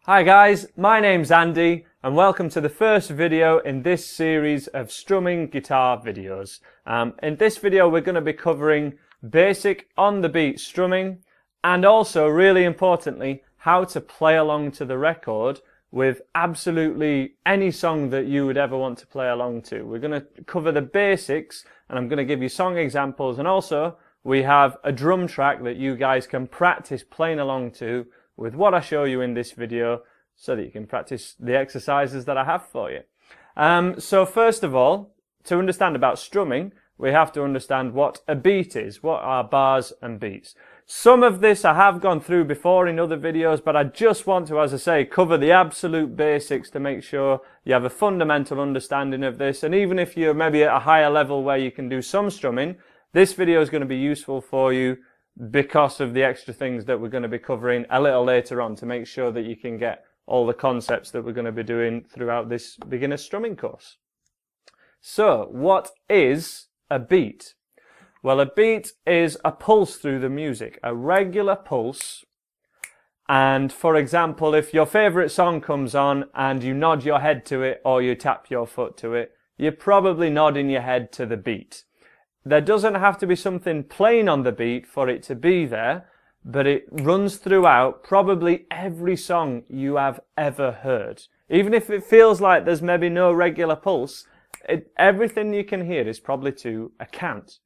Hi guys, my name's Andy and welcome to the first video in this series of strumming guitar videos. In this video we're going to be covering basic on the beat strumming and also, really importantly, how to play along to the record with absolutely any song that you would ever want to play along to. We're going to cover the basics and I'm going to give you song examples, and also we have a drum track that you guys can practice playing along to with what I show you in this video, so that you can practice the exercises that I have for you. So first of all, to understand about strumming, we have to understand what a beat is, what are bars and beats. Some of this I have gone through before in other videos, but I just want to, as I say, cover the absolute basics to make sure you have a fundamental understanding of this. And even if you're maybe at a higher level where you can do some strumming, this video is going to be useful for you because of the extra things that we're going to be covering a little later on to make sure that you can get all the concepts that we're going to be doing throughout this beginner strumming course. So, what is a beat? Well, a beat is a pulse through the music, a regular pulse. And for example, if your favourite song comes on and you nod your head to it or you tap your foot to it, you're probably nodding your head to the beat. There doesn't have to be something playing on the beat for it to be there, but it runs throughout probably every song you have ever heard. Even if it feels like there's maybe no regular pulse, everything you can hear is probably to a count.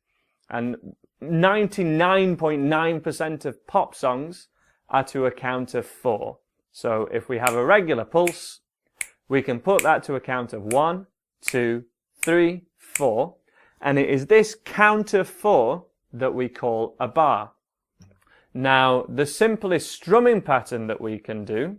And 99.9% of pop songs are to a count of 4. So if we have a regular pulse, we can put that to a count of 1, 2, 3, 4. And it is this count of 4 that we call a bar. Now, the simplest strumming pattern that we can do,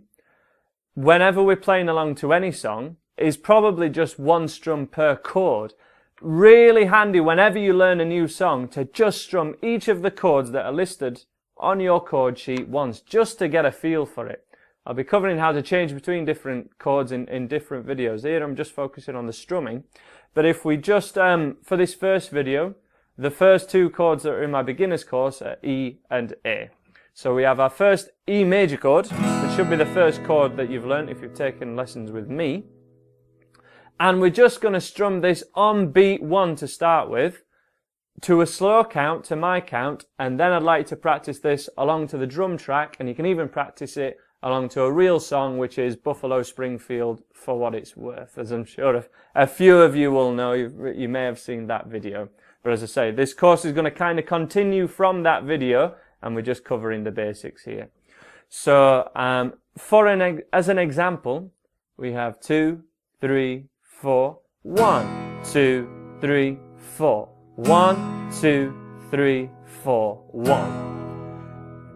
whenever we're playing along to any song, is probably just one strum per chord. Really handy whenever you learn a new song to just strum each of the chords that are listed on your chord sheet once, just to get a feel for it. I'll be covering how to change between different chords in different videos. Here I'm just focusing on the strumming. But if we just, for this first video, the first 2 chords that are in my beginner's course are E and A. So we have our first E major chord, which should be the first chord that you've learned if you've taken lessons with me. And we're just going to strum this on beat 1 to start with, to a slow count, to my count, and then I'd like to practice this along to the drum track, and you can even practice it along to a real song, which is Buffalo Springfield, For What It's Worth, as I'm sure a few of you will know. You may have seen that video. But as I say, this course is going to kind of continue from that video, and we're just covering the basics here. So, as an example, we have 2, 3, 4, 1, 2, 3, 4, 1, 2, 3, 4, 1.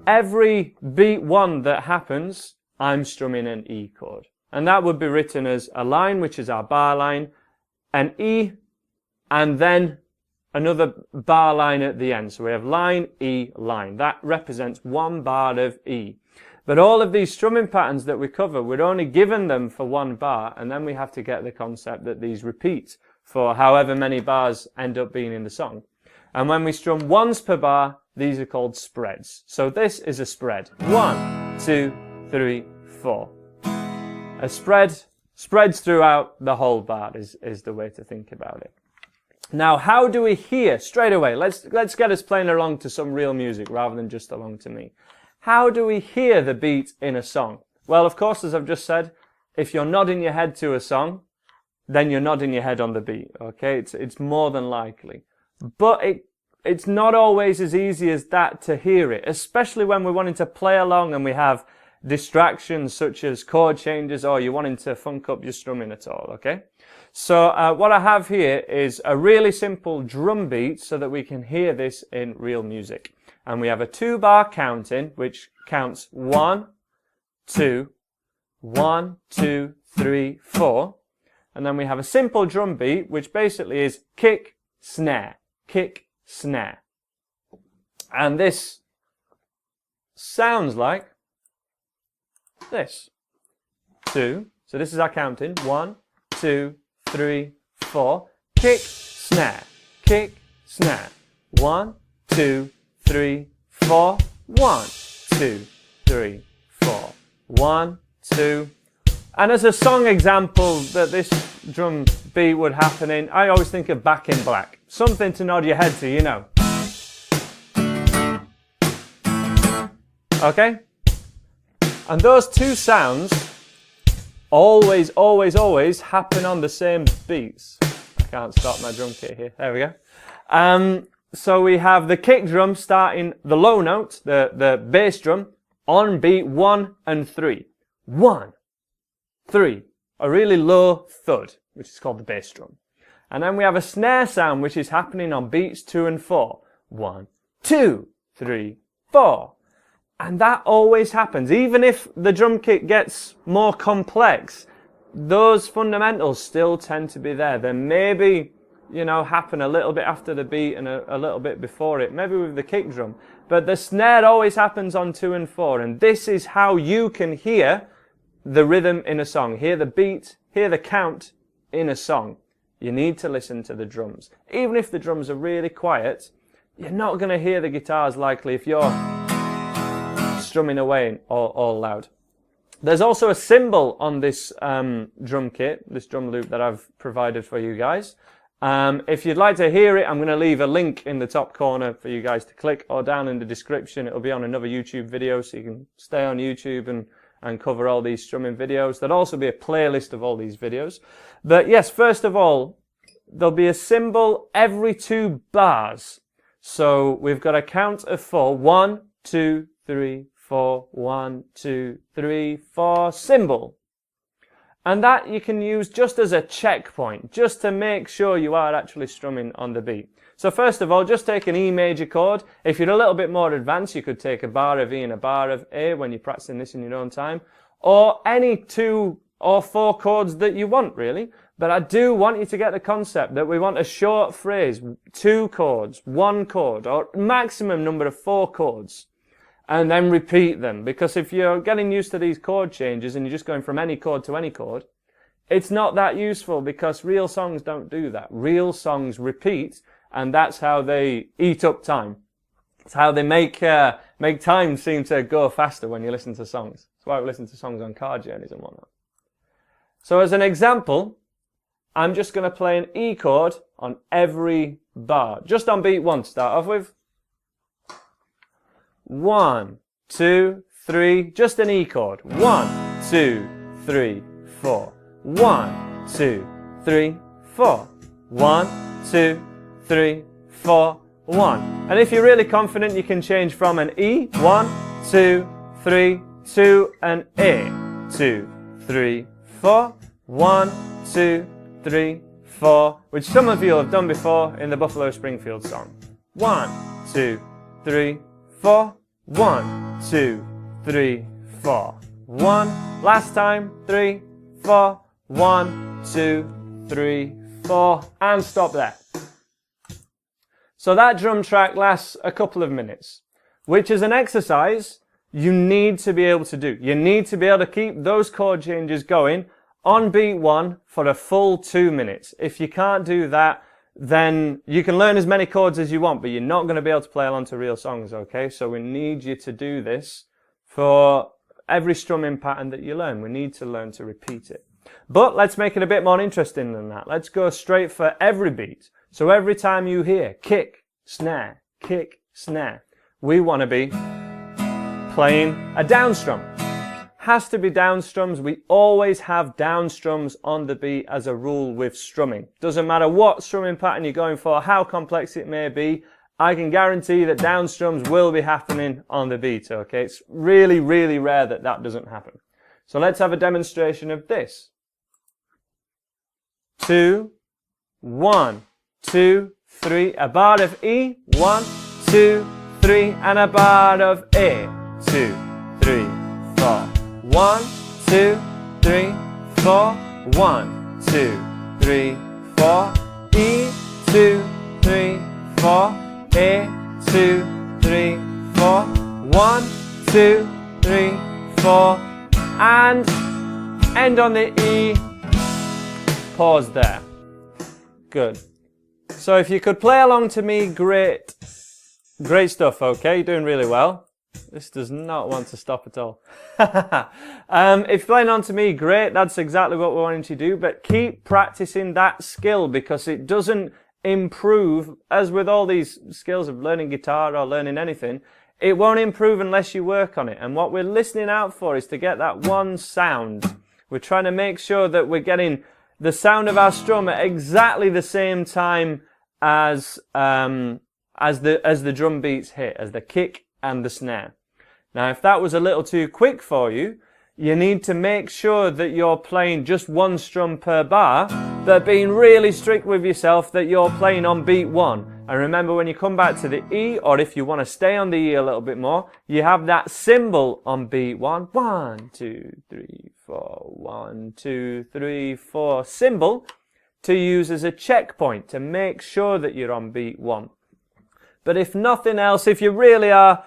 Every beat 1 that happens, I'm strumming an E chord. And that would be written as a line, which is our bar line, an E, and then another bar line at the end. So we have line, E, line. That represents 1 bar of E. But all of these strumming patterns that we cover, we're only given them for 1 bar, and then we have to get the concept that these repeat for however many bars end up being in the song. And when we strum once per bar, these are called spreads. So this is a spread. 1, 2, 3, 4. A spread spreads throughout the whole bar is the way to think about it. Now, how do we hear? Straight away, let's get us playing along to some real music rather than just along to me. How do we hear the beat in a song? Well, of course, as I've just said, if you're nodding your head to a song, then you're nodding your head on the beat, okay? It's more than likely. But it's not always as easy as that to hear it, especially when we're wanting to play along and we have distractions such as chord changes, or you're wanting to funk up your strumming at all, okay? So what I have here is a really simple drum beat so that we can hear this in real music. And we have a 2-bar counting, which counts 1, 2, 1, 2, 3, 4. And then we have a simple drum beat, which basically is kick, snare, kick, snare. And this sounds like this. 2. So this is our counting. 1, 2, 3, 4. Kick, snare, kick, snare. 1, 2, 3, 4. 1, 2, 3, 4. 1, 2. And as a song example that this drum beat would happen in, I always think of Back in Black. Something to nod your head to, you know. Okay? And those two sounds always, always, always happen on the same beats. I can't stop my drum kit here. There we go. So we have the kick drum starting the low note, the bass drum, on beat 1 and 3. 1, 3. A really low thud, which is called the bass drum. And then we have a snare sound which is happening on beats 2 and 4. 1, 2, 3, 4. And that always happens. Even if the drum kit gets more complex, those fundamentals still tend to be there. They maybe, you know, happen a little bit after the beat and a little bit before it, maybe with the kick drum. But the snare always happens on 2 and 4. And this is how you can hear the rhythm in a song. Hear the beat, hear the count in a song. You need to listen to the drums. Even if the drums are really quiet, you're not going to hear the guitars likely if you're strumming away all loud. There's also a cymbal on this drum kit, this drum loop that I've provided for you guys. If you'd like to hear it, I'm going to leave a link in the top corner for you guys to click, or down in the description. It'll be on another YouTube video, so you can stay on YouTube and cover all these strumming videos. There'll also be a playlist of all these videos. But yes, first of all, there'll be a cymbal every 2 bars. So we've got a count of 4. 1, 2, 3, 4. 1, 2, 3, 4. Cymbal. And that you can use just as a checkpoint, just to make sure you are actually strumming on the beat. So first of all, just take an E major chord. If you're a little bit more advanced, you could take a bar of E and a bar of A when you're practicing this in your own time. Or any 2 or 4 chords that you want, really. But I do want you to get the concept that we want a short phrase, 2 chords, 1 chord, or maximum number of 4 chords. And then repeat them. Because if you're getting used to these chord changes and you're just going from any chord to any chord, it's not that useful, because real songs don't do that. Real songs repeat, and that's how they eat up time. It's how they make time seem to go faster when you listen to songs. That's why we listen to songs on car journeys and whatnot. So as an example, I'm just going to play an E chord on every bar. Just on beat 1 to start off with. 1, 2, 3, just an E chord. 1, 2, 3, 4. 1, 2, 3, 4. 1, 2, 3, 4, 1. And if you're really confident, you can change from an E, 1, 2, 3, to an A, 2, 3, 4. 1, 2, 3, 4, which some of you have done before in the Buffalo Springfield song. 1, 2, 3, 4. 1, 2, 3, 4. 1. Last time. 3, 4. 1, 2, 3, 4. And stop there. So that drum track lasts a couple of minutes, which is an exercise you need to be able to do. You need to be able to keep those chord changes going on beat 1 for a full 2 minutes. If you can't do that, then you can learn as many chords as you want, but you're not going to be able to play along to real songs, okay? So we need you to do this for every strumming pattern that you learn. We need to learn to repeat it. But let's make it a bit more interesting than that. Let's go straight for every beat. So every time you hear kick, snare, we want to be playing a down strum. Has to be down strums. We always have down strums on the beat as a rule with strumming. Doesn't matter what strumming pattern you're going for, how complex it may be, I can guarantee that down strums will be happening on the beat, okay? It's really, really rare that that doesn't happen. So let's have a demonstration of this. 2, 1, 2, 3, a bar of E, 1, 2, 3, and a bar of A, 2, 3, 4. 1, 2, 3, 4. 1, 2, 3, 4. E, 2, 3, 4. A, 2, 3, 4. 1, 2, 3, 4. And end on the E. Pause there. Good. So if you could play along to me, great stuff, okay? You're doing really well. This does not want to stop at all. If you're playing on to me, great. That's exactly what we're wanting to do. But keep practicing that skill, because it doesn't improve, as with all these skills of learning guitar or learning anything, it won't improve unless you work on it. And what we're listening out for is to get that one sound. We're trying to make sure that we're getting the sound of our strum at exactly the same time as the drum beats hit, as the kick and the snare. Now, if that was a little too quick for you, you need to make sure that you're playing just one strum per bar, but being really strict with yourself that you're playing on beat 1. And remember, when you come back to the E, or if you want to stay on the E a little bit more, you have that cymbal on beat 1. 1, 2, 3, 4. 1, 2, 3, 4. Cymbal to use as a checkpoint to make sure that you're on beat 1. But if nothing else, if you really are,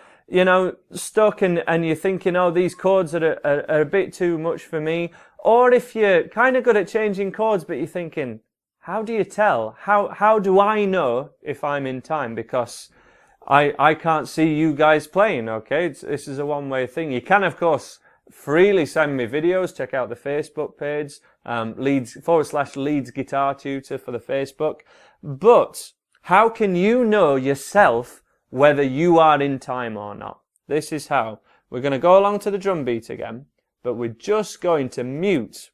stuck and you're thinking, oh, these chords are a bit too much for me, or if you're kind of good at changing chords, but you're thinking, how do you tell? How do I know if I'm in time? Because I can't see you guys playing, okay? This is a one-way thing. You can, of course, freely send me videos. Check out the Facebook page, Leeds Guitar Tutor for the Facebook. But how can you know yourself whether you are in time or not? This is how. We're going to go along to the drum beat again, but we're just going to mute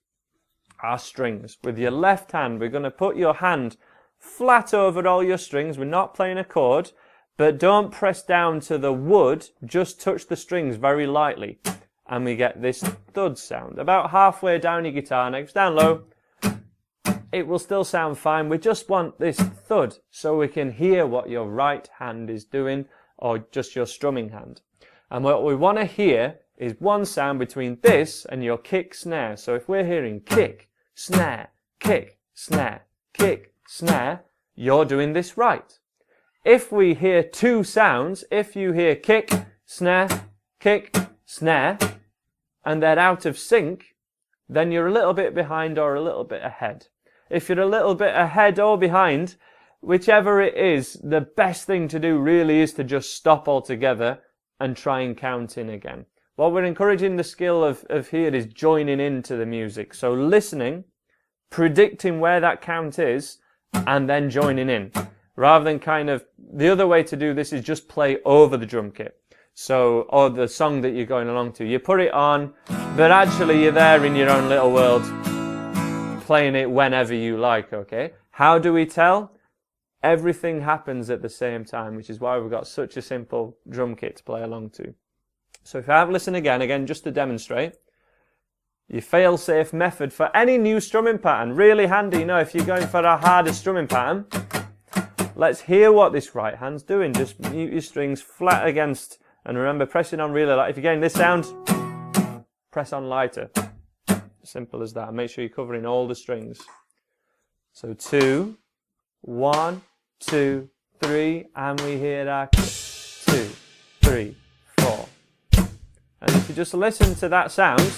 our strings. With your left hand, we're going to put your hand flat over all your strings. We're not playing a chord, but don't press down to the wood. Just touch the strings very lightly. And we get this thud sound. About halfway down your guitar neck, down low. It will still sound fine. We just want this thud so we can hear what your right hand is doing, or just your strumming hand. And what we want to hear is one sound between this and your kick snare. So if we're hearing kick, snare, kick, snare, kick, snare, you're doing this right. If we hear two sounds, if you hear kick, snare, and they're out of sync, then you're a little bit behind or a little bit ahead. If you're a little bit ahead or behind, whichever it is, the best thing to do really is to just stop altogether and try and count in again. What we're encouraging the skill of here is joining into the music. So listening, predicting where that count is, and then joining in. Rather than kind of, the other way to do this is just play over the drum kit. So, or the song that you're going along to. You put it on, but actually you're there in your own little world, playing it whenever you like, okay? How do we tell? Everything happens at the same time, which is why we've got such a simple drum kit to play along to. So if I have listen again, just to demonstrate, your fail-safe method for any new strumming pattern, really handy, if you're going for a harder strumming pattern, let's hear what this right hand's doing. Just mute your strings flat against, and remember, pressing on really light. If you're getting this sound, press on lighter. Simple as that. Make sure you're covering all the strings. So 2, 1, 2, 3, and we hear our kick. 2, 3, 4. And if you just listen to that sound,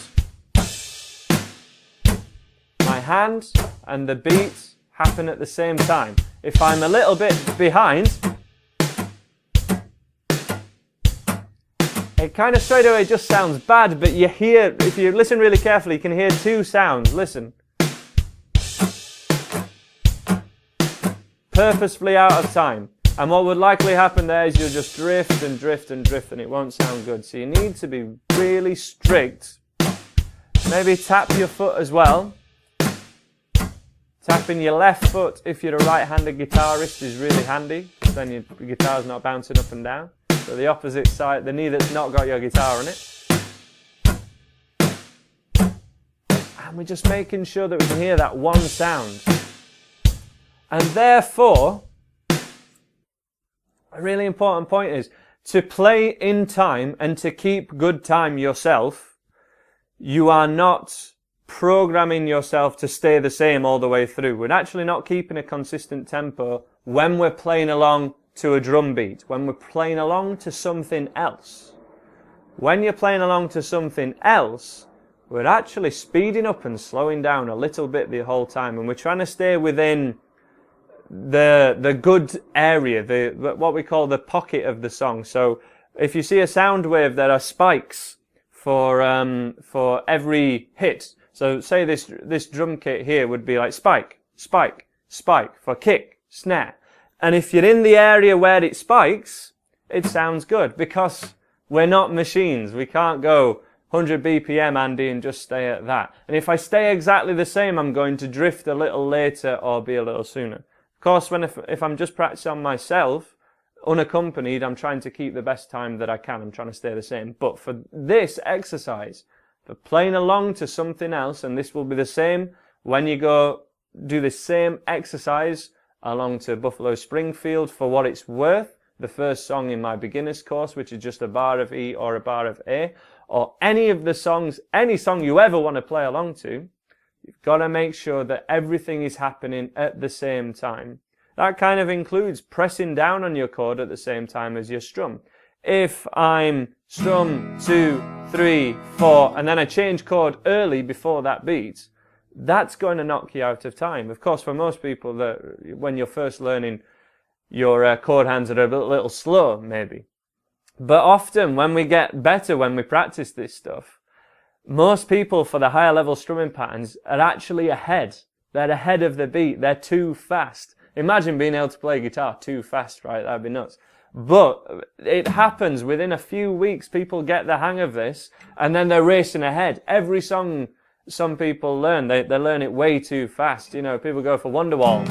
my hand and the beat happen at the same time. If I'm a little bit behind, it kind of straight away just sounds bad, but you hear, if you listen really carefully, you can hear two sounds. Listen. Purposefully out of time. And what would likely happen there is you'll just drift and drift and drift, and it won't sound good. So you need to be really strict. Maybe tap your foot as well. Tapping your left foot if you're a right-handed guitarist is really handy, because then your guitar's not bouncing up and down. So the opposite side, the knee that's not got your guitar on it. And we're just making sure that we can hear that one sound. And therefore, a really important point is, to play in time and to keep good time yourself, you are not programming yourself to stay the same all the way through. We're actually not keeping a consistent tempo when we're playing along to a drum beat, when we're playing along to something else. When you're playing along to something else, we're actually speeding up and slowing down a little bit the whole time, and we're trying to stay within the good area, what we call the pocket of the song. So If you see a sound wave, there are spikes for every hit. So say this drum kit here would be like spike, spike, spike for kick, snare. And if you're in the area where it spikes, it sounds good, because we're not machines. We can't go 100 BPM, Andy, and just stay at that. And if I stay exactly the same, I'm going to drift a little later or be a little sooner. Of course, if I'm just practicing on myself, unaccompanied, I'm trying to keep the best time that I can. I'm trying to stay the same. But for this exercise, for playing along to something else, and this will be the same when you go do this same exercise along to Buffalo Springfield, for what it's worth, the first song in my beginner's course, which is just a bar of E or a bar of A, or any of the songs, any song you ever want to play along to, you've got to make sure that everything is happening at the same time. That kind of includes pressing down on your chord at the same time as your strum. If I'm strum 2, 3, 4, and then I change chord early before that beat, that's going to knock you out of time. Of course, for most people, when you're first learning, your chord hands are a little slow, maybe. But often, when we get better, when we practice this stuff, most people for the higher level strumming patterns are actually ahead. They're ahead of the beat. They're too fast. Imagine being able to play guitar too fast, right? That'd be nuts. But it happens within a few weeks. People get the hang of this, and then they're racing ahead. Every song some people learn, they learn it way too fast. You know, people go for Wonderwall,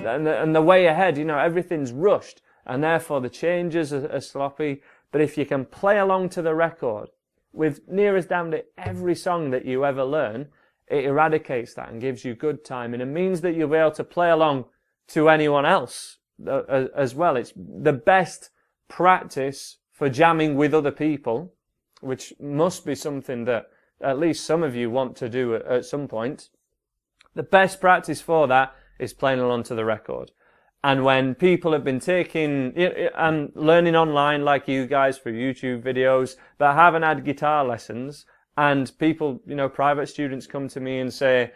and they're way ahead. You know, everything's rushed, and therefore the changes are sloppy. But if you can play along to the record with near as damn to every song that you ever learn, it eradicates that and gives you good time, and it means that you'll be able to play along to anyone else as well. It's the best practice for jamming with other people, which must be something that at least some of you want to do at some point. The best practice for that is playing along to the record. And when people have been taking and learning online like you guys for YouTube videos, but haven't had guitar lessons, and people, you know, private students come to me and say,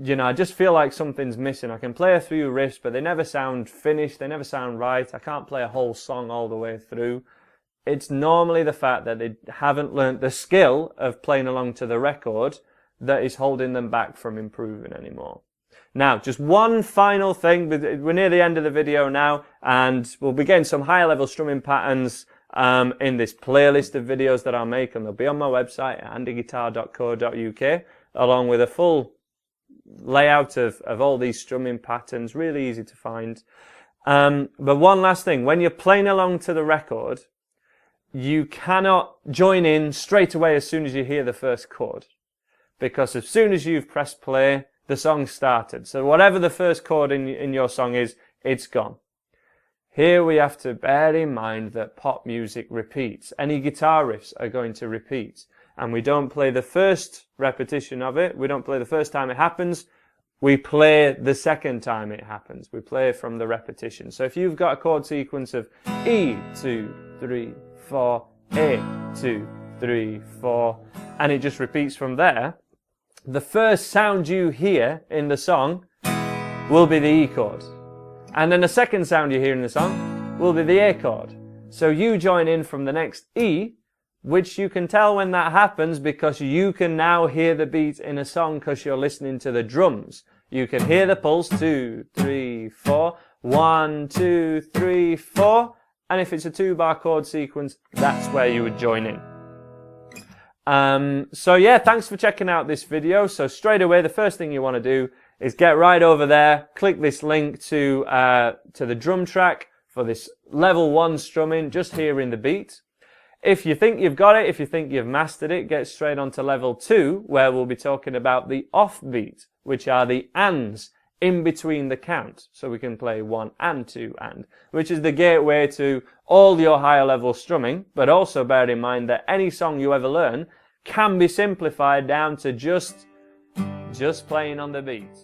you know, I just feel like something's missing. I can play a few riffs, but they never sound finished. They never sound right. I can't play a whole song all the way through. It's normally the fact that they haven't learnt the skill of playing along to the record that is holding them back from improving anymore. Now, just one final thing. We're near the end of the video now, and we'll be getting some higher level strumming patterns in this playlist of videos that I'll make, and they'll be on my website at andyguitar.co.uk, along with a full layout of all these strumming patterns, really easy to find. But one last thing, when you're playing along to the record, you cannot join in straight away as soon as you hear the first chord, because as soon as you've pressed play, the song started. So whatever the first chord in your song is, it's gone. Here we have to bear in mind that pop music repeats. Any guitar riffs are going to repeat. And we don't play the first repetition of it. We don't play the first time it happens. We play the second time it happens. We play from the repetition. So if you've got a chord sequence of E, 2, 3, 4, A, 2, 3, 4, and it just repeats from there, the first sound you hear in the song will be the E chord. And then the second sound you hear in the song will be the A chord. So you join in from the next E, which you can tell when that happens because you can now hear the beat in a song because you're listening to the drums. You can hear the pulse, 2, 3, 4, 1, 2, 3, 4. And if it's a 2-bar chord sequence, that's where you would join in. So yeah, thanks for checking out this video. So straight away, the first thing you want to do is get right over there, click this link to the drum track for this level 1 strumming, just hearing the beat. If you think you've got it, if you think you've mastered it, get straight on to level 2, where we'll be talking about the off beat, which are the ands in between the count. So we can play 1 and 2 and, which is the gateway to all your higher level strumming. But also bear in mind that any song you ever learn can be simplified down to just playing on the beat.